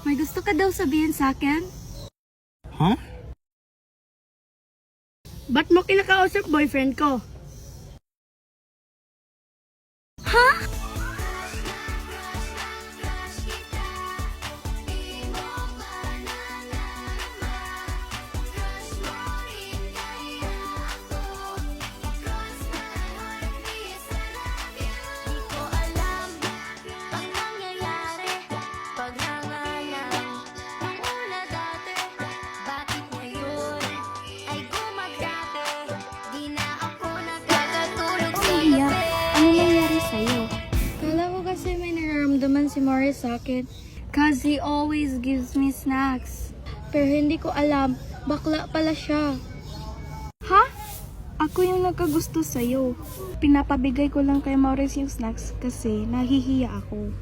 May gusto ka daw sabihin sa akin? Huh? Ba't mo kinakausap boyfriend ko? Ha? Iya, ano nangyari sa'yo? Kala ko kasi may nararamdaman si Morris sa akin. Cause he always gives me snacks. Pero hindi ko alam, bakla pala siya. Ha? Ako yung nagkagusto sa'yo. Pinapabigay ko lang kay Morris yung snacks kasi nahihiya ako.